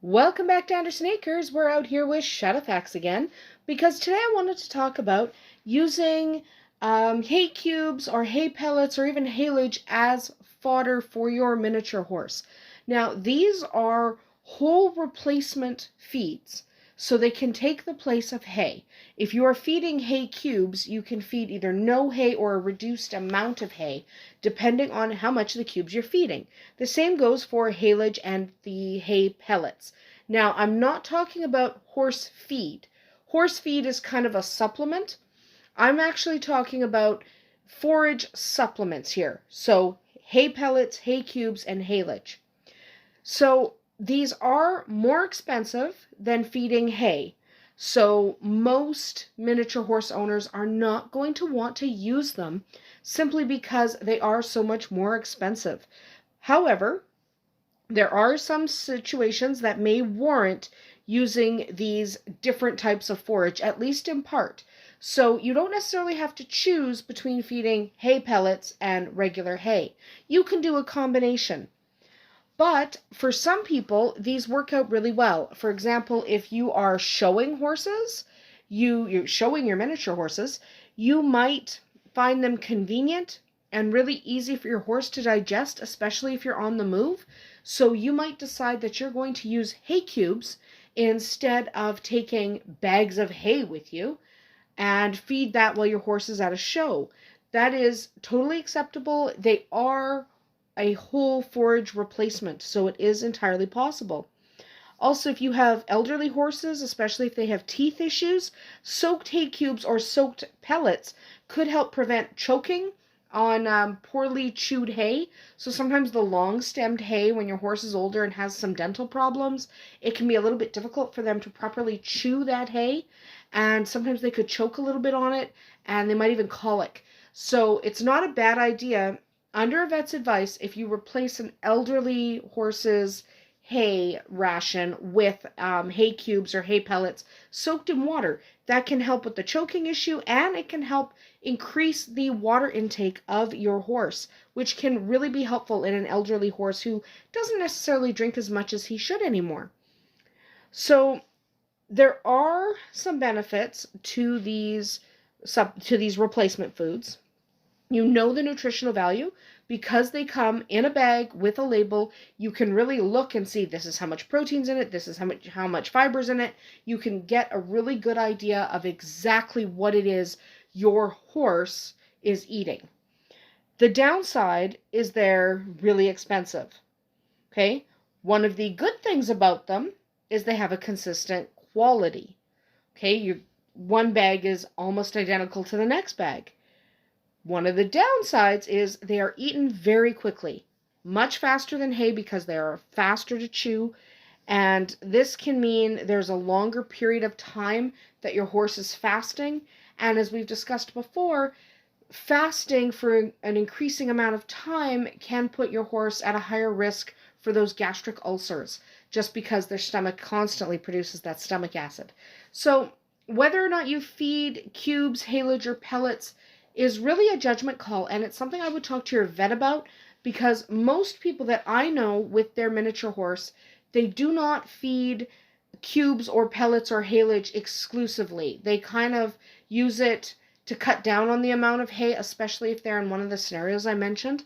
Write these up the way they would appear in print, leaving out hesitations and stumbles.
Welcome back to Andersen Acres. We're out here with Shadowfax again because today I wanted to talk about using hay cubes or hay pellets or even haylage as fodder for your miniature horse. Now, these are whole replacement feeds, so they can take the place of hay. If you are feeding hay cubes, you can feed either no hay or a reduced amount of hay, depending on how much of the cubes you're feeding. The same goes for haylage and the hay pellets. Now, I'm not talking about horse feed. Horse feed is kind of a supplement. I'm actually talking about forage supplements here. So, hay pellets, hay cubes, and haylage. So, these are more expensive than feeding hay. So, most miniature horse owners are not going to want to use them simply because they are so much more expensive. However, there are some situations that may warrant using these different types of forage, at least in part. So you don't necessarily have to choose between feeding hay pellets and regular hay. You can do a combination. But for some people, these work out really well. For example, if you are showing horses, you're showing your miniature horses, you might find them convenient and really easy for your horse to digest, especially if you're on the move. So you might decide that you're going to use hay cubes instead of taking bags of hay with you and feed that while your horse is at a show. That is totally acceptable. They are a whole forage replacement, so it is entirely possible. Also, if you have elderly horses, especially if they have teeth issues, soaked hay cubes or soaked pellets could help prevent choking on poorly chewed hay. So sometimes the long-stemmed hay, when your horse is older and has some dental problems, it can be a little bit difficult for them to properly chew that hay, and sometimes they could choke a little bit on it, and they might even colic. So it's not a bad idea, under a vet's advice, if you replace an elderly horse's hay ration with hay cubes or hay pellets soaked in water. That can help with the choking issue, and it can help increase the water intake of your horse, which can really be helpful in an elderly horse who doesn't necessarily drink as much as he should anymore. So there are some benefits to these replacement foods. You know the nutritional value because they come in a bag with a label. You can really look and see this is how much protein's in it, this is how much fiber's in it. You can get a really good idea of exactly what it is your horse is eating. The downside is they're really expensive. Okay? One of the good things about them is they have a consistent quality. Okay? One bag is almost identical to the next bag. One of the downsides is they are eaten very quickly, much faster than hay because they are faster to chew, and this can mean there's a longer period of time that your horse is fasting, and as we've discussed before, fasting for an increasing amount of time can put your horse at a higher risk for those gastric ulcers, just because their stomach constantly produces that stomach acid. So whether or not you feed cubes, haylage, or pellets is really a judgment call, and it's something I would talk to your vet about, because most people that I know with their miniature horse, they do not feed cubes or pellets or haylage exclusively. They kind of use it to cut down on the amount of hay, especially if they're in one of the scenarios I mentioned.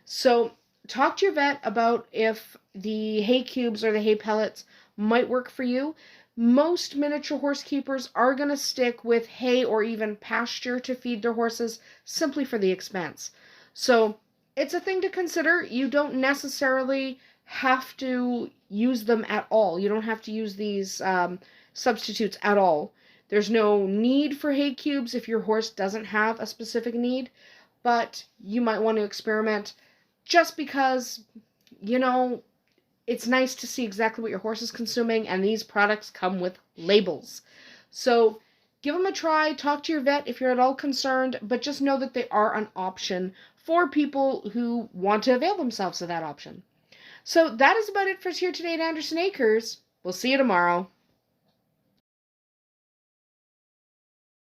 So talk to your vet about if the hay cubes or the hay pellets might work for you. Most miniature horse keepers are going to stick with hay or even pasture to feed their horses simply for the expense. So it's a thing to consider. You don't necessarily have to use them at all. You don't have to use these substitutes at all. There's no need for hay cubes if your horse doesn't have a specific need, but you might want to experiment just because, it's nice to see exactly what your horse is consuming, and these products come with labels. So give them a try, talk to your vet if you're at all concerned, but just know that they are an option for people who want to avail themselves of that option. So that is about it for us here today at Andersen Acres. We'll see you tomorrow.